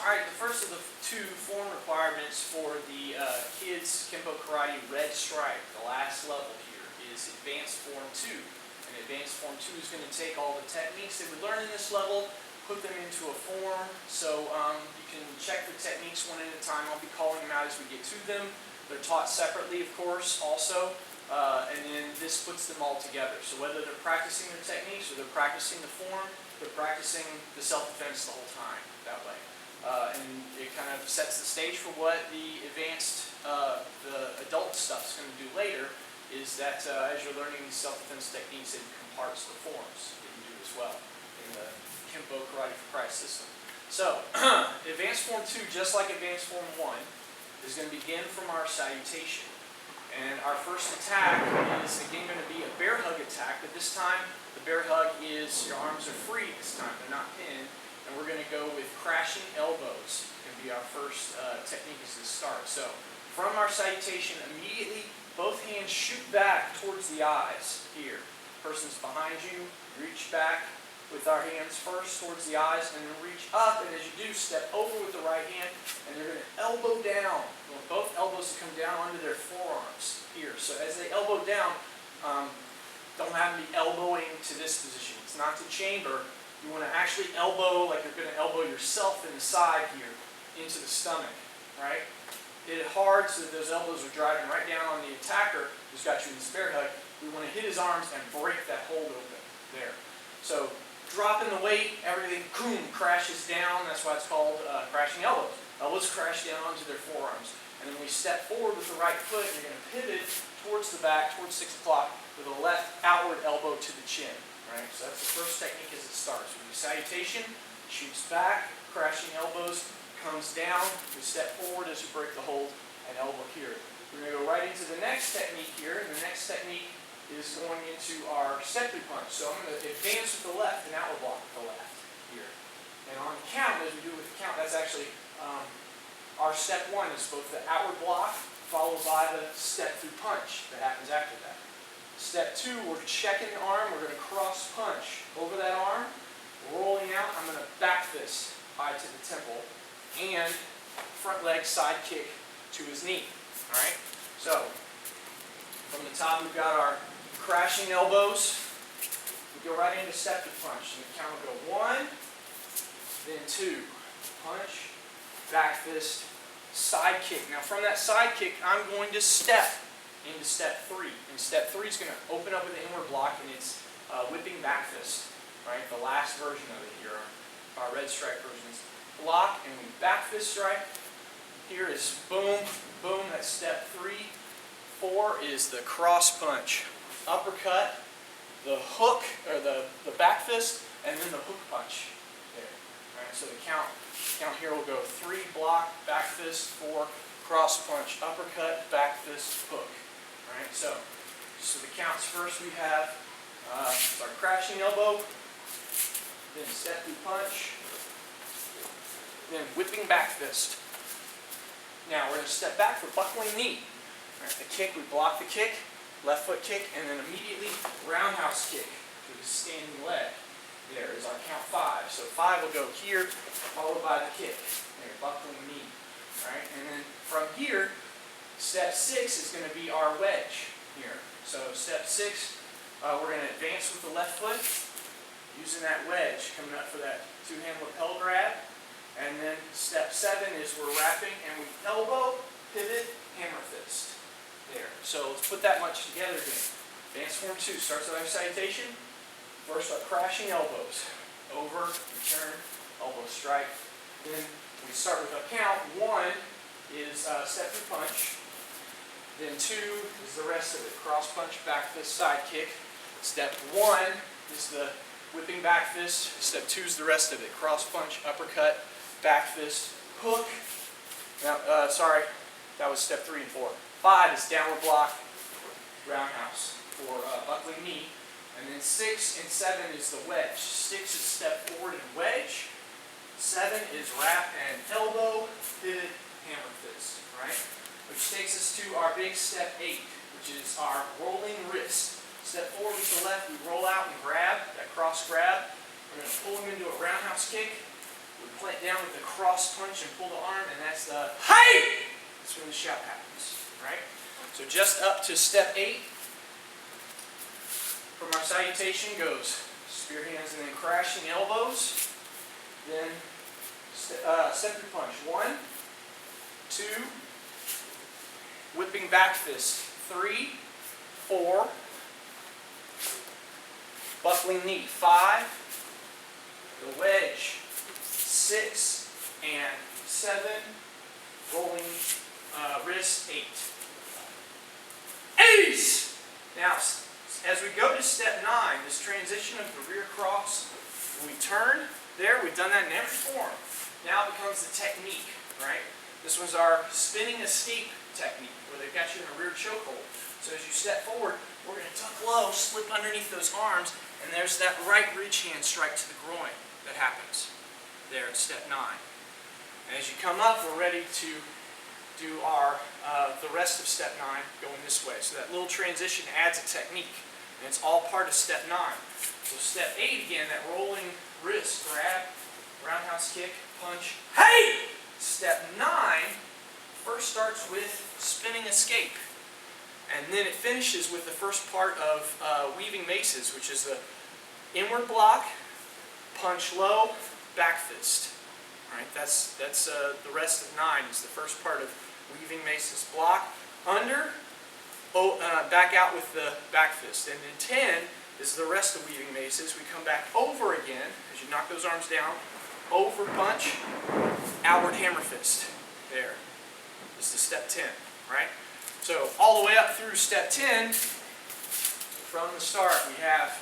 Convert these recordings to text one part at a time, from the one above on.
Alright, the first of the two form requirements for the kids Kenpo Karate Red Stripe, the last level here, is Advanced Form 2. And Advanced Form 2 is going to take all the techniques that we learn in this level, put them into a form, so you can check the techniques one at a time. I'll be calling them out as we get to them. They're taught separately, of course, also, and then this puts them all together. So whether they're practicing their techniques or they're practicing the form, they're practicing the self-defense the whole time that way. And it kind of sets the stage for what the advanced, the adult stuff is going to do later, is that as you're learning these self-defense techniques, it comparts the forms that you do as well in the Kenpo Karate for Christ system. So, Advanced Form 2, just like Advanced Form 1, is going to begin from our salutation. And our first attack is again going to be a bear hug attack, but this time the bear hug is your arms are free this time, they're not pinned. And we're going to go with crashing elbows. It's going to be our first technique as the start. So, from our salutation, immediately both hands shoot back towards the eyes here. Person's behind you, reach back with our hands first towards the eyes, and then reach up, and as you do, step over with the right hand, and you're going to elbow down. You want both elbows to come down onto their forearms here. So as they elbow down, don't have them be elbowing to this position. It's not to chamber. You want to actually elbow like you're going to elbow yourself in the side here into the stomach, right? Hit it hard so that those elbows are driving right down on the attacker who's got you in this bear hug. We want to hit his arms and break that hold open there. So dropping the weight, everything, boom, crashes down. That's why it's called crashing elbows. Elbows crash down onto their forearms. And then we step forward with the right foot, and you're going to pivot towards the back, towards 6 o'clock, with a left outward elbow to the chin. Right? So that's the first technique as it starts. We do salutation, shoots back, crashing elbows, comes down, we step forward as we break the hold, and elbow here. We're going to go right into the next technique here, and the next technique is going into our step-through punch. So I'm going to advance with the left and outward block with the left here. And on the count, as we do with the count, that's actually our step one is both the outward block followed by the step-through punch that happens after that. Step two, we're checking the arm. We're going to cross punch over that arm, rolling out. I'm going to back fist high to the temple and front leg side kick to his knee. All right. So from the top, we've got our crashing elbows. We go right into step to punch. And the count will go 1, then 2, punch, back fist, side kick. Now from that side kick, I'm going to step into step 3. And step 3 is going to open up with an inward block, and it's whipping back fist, right? The last version of it here, our red stripe versions. Block, and we back fist strike. Here is boom, boom, that's step 3. 4 is the cross punch. Uppercut, the hook, or the back fist, and then the hook punch there. All right, so the count here will go 3, block, back fist, 4, cross punch, uppercut, back fist, hook. Alright, so the counts first we have our crashing elbow, then step through punch, then whipping back fist. Now we're going to step back for buckling knee. Alright, the kick, we block the kick, left foot kick, and then immediately roundhouse kick to the standing leg. There is our count 5. So 5 will go here, followed by the kick. There, buckling knee. Alright, and then from here, step 6 is going to be our wedge here. So step 6, we're going to advance with the left foot, using that wedge, coming up for that two-hand lapel grab. And then step 7 is we're wrapping, and we elbow, pivot, hammer fist. There. So let's put that much together again. Advanced Form 2 starts with our salutation. First, our crashing elbows. Over, return, elbow strike. Then we start with a count. 1 is step through punch. Then 2 is the rest of it. Cross punch, back fist, side kick. Step 1 is the whipping back fist. Step 2 is the rest of it. Cross punch, uppercut, back fist, hook. Now, sorry, that was step 3 and 4. 5 is downward block, roundhouse for buckling knee. And then 6 and 7 is the wedge. 6 is step forward and wedge. 7 is wrap and elbow, pivot, hammer fist, right? Which takes us to our big step 8, which is our rolling wrist. Step forward with the left, we roll out and grab, that cross grab. We're going to pull him into a roundhouse kick, We plant down with the cross punch and pull the arm, and that's the hey! That's when the shout happens, right? So just up to step 8 from our salutation goes spear hands and then crashing elbows. Then step through punch. 1, 2, whipping back fist. 3, 4, buckling knee. 5, the wedge. 6 and 7, rolling wrist. 8. Ace! Now, as we go to step 9, this transition of the rear cross, when we turn there, we've done that in every form. Now it becomes the technique, right? This was our spinning escape technique, where they've got you in a rear chokehold. So as you step forward, we're going to tuck low, slip underneath those arms, and there's that right reach hand strike to the groin that happens there at step 9. And as you come up, we're ready to do our the rest of step 9 going this way. So that little transition adds a technique, and it's all part of step 9. So step 8 again, that rolling wrist grab, roundhouse kick, punch, hey! Step 9 first starts with spinning escape, and then it finishes with the first part of weaving maces, which is the inward block, punch low, back fist. All right, that's the rest of 9 is the first part of weaving maces. Block, under, back out with the back fist. And then 10 is the rest of weaving maces. We come back over again, as you knock those arms down, over punch, outward hammer fist. There is the step 10, right? So all the way up through step 10, from the start, we have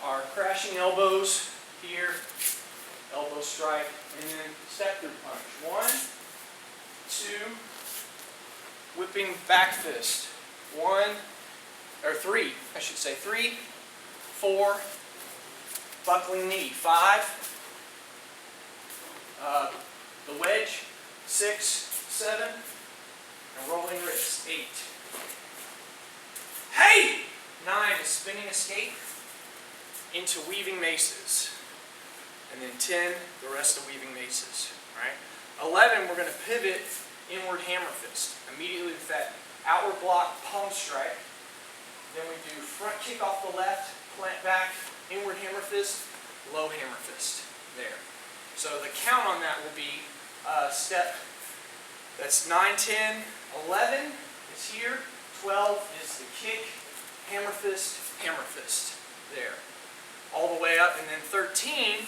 our crashing elbows here, elbow strike, and then step through punch. 1, 2, whipping back fist. 3, I should say. 3, 4, buckling knee. 5, the wedge. 6, 7, and rolling wrist. 8. Hey! 9 is spinning escape into weaving maces. And then 10, the rest of weaving maces. Right? 11, we're going to pivot inward hammer fist. Immediately with that outward block palm strike. Then we do front kick off the left, plant back, inward hammer fist, low hammer fist. There. So the count on that will be step, that's 9, 10, 11 is here, 12 is the kick, hammer fist, there. All the way up, and then 13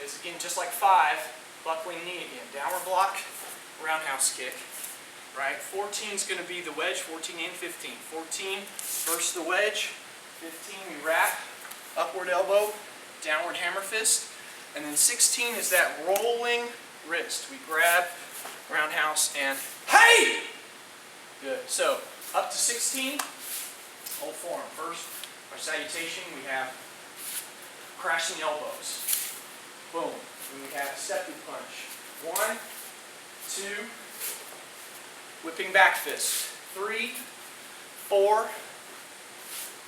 is again just like 5, buckling knee again, downward block, roundhouse kick. Right? 14 is going to be the wedge, 14 and 15. 14, first the wedge, 15 we wrap, upward elbow, downward hammer fist, and then 16 is that rolling wrist. We grab, roundhouse, and hey! Good. So, up to 16, whole form. First, our salutation, we have crashing elbows. Boom. And we have step through punch. 1, 2, whipping back fist. 3, 4,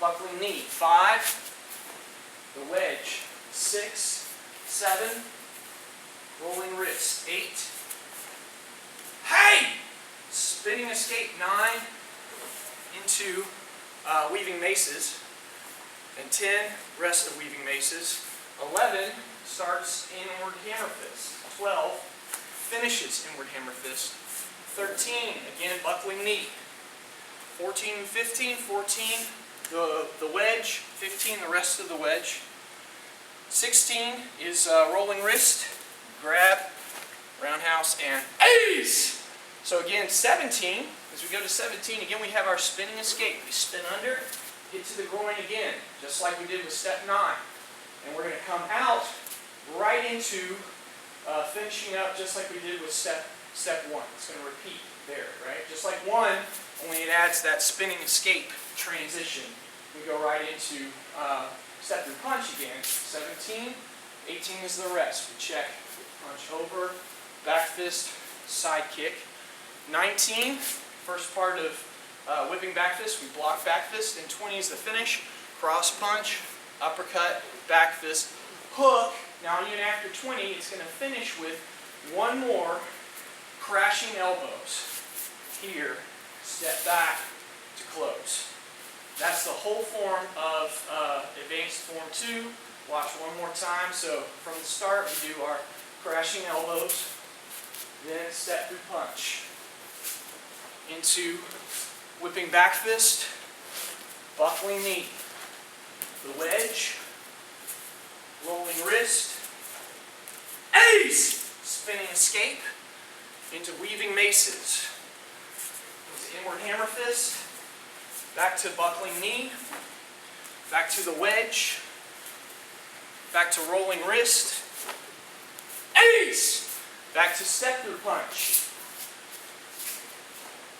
buckling knee. 5, the wedge. 6, 7, rolling wrist. 8, hey! Spinning escape. 9, into weaving maces. And 10, rest of weaving maces. 11 starts inward hammer fist. 12 finishes inward hammer fist. 13, again, buckling knee. 14 and 15, 14, the wedge. 15, the rest of the wedge. 16 is rolling wrist, grab, roundhouse, and ace! So again, 17, as we go to 17, again we have our spinning escape. We spin under, get to the groin again, just like we did with step 9. And we're going to come out right into finishing up just like we did with step 1. It's going to repeat there, right? Just like 1, only it adds that spinning escape transition. We go right into step through punch again. 17, 18 is the rest. We check, punch over, back fist, side kick. 19, first part of whipping back fist, we block back fist. And 20 is the finish, cross punch, uppercut, back fist, hook, Now even after 20, it's going to finish with one more crashing elbows. Here, step back to close. That's the whole form of advanced form 2. Watch one more time. So from the start, we do our crashing elbows, then step through punch. Into whipping back fist, buckling knee, the wedge, rolling wrist, ace, spinning escape, into weaving maces, into inward hammer fist, back to buckling knee, back to the wedge, back to rolling wrist, ace, back to step through punch,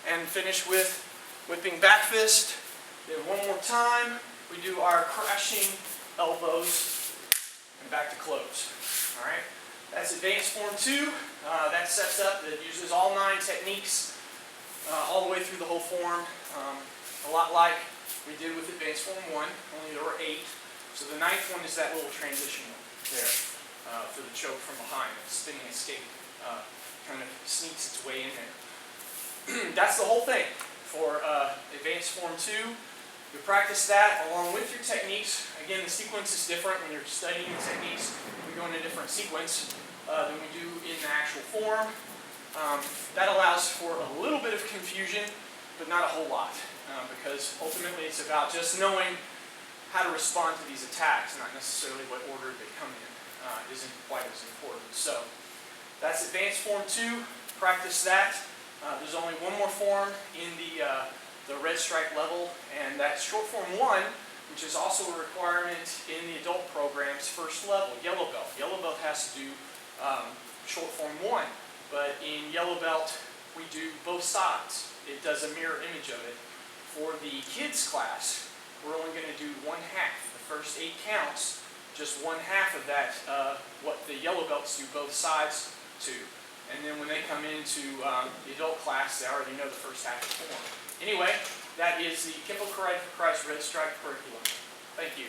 and finish with whipping back fist. Then one more time, we do our crashing elbows and back to close. All right, that's advanced form 2. That sets up, that uses all 9 techniques all the way through the whole form. A lot like we did with advanced form 1, only there were 8. So the 9th one is that little transition there for the choke from behind, the spinning escape. Kind of sneaks its way in there. That's the whole thing for advanced form 2. You practice that along with your techniques. Again, the sequence is different when you're studying the techniques. We go in a different sequence than we do in the actual form. That allows for a little bit of confusion, but not a whole lot, because ultimately it's about just knowing how to respond to these attacks, not necessarily what order they come in. Isn't quite as important. So that's advanced form 2. Practice that. There's only one more form in the red stripe level, and that's short form 1, which is also a requirement in the adult program's first level, yellow belt. Yellow belt has to do short form 1, but in yellow belt we do both sides. It does a mirror image of it. For the kids class, we're only going to do 1/2. The first 8 counts, just 1/2 of that, what the yellow belts do both sides to. And then when they come into the adult class, they already know the first half of the form. Anyway, that is the Kenpo Karate for Christ Red Stripe curriculum. Thank you.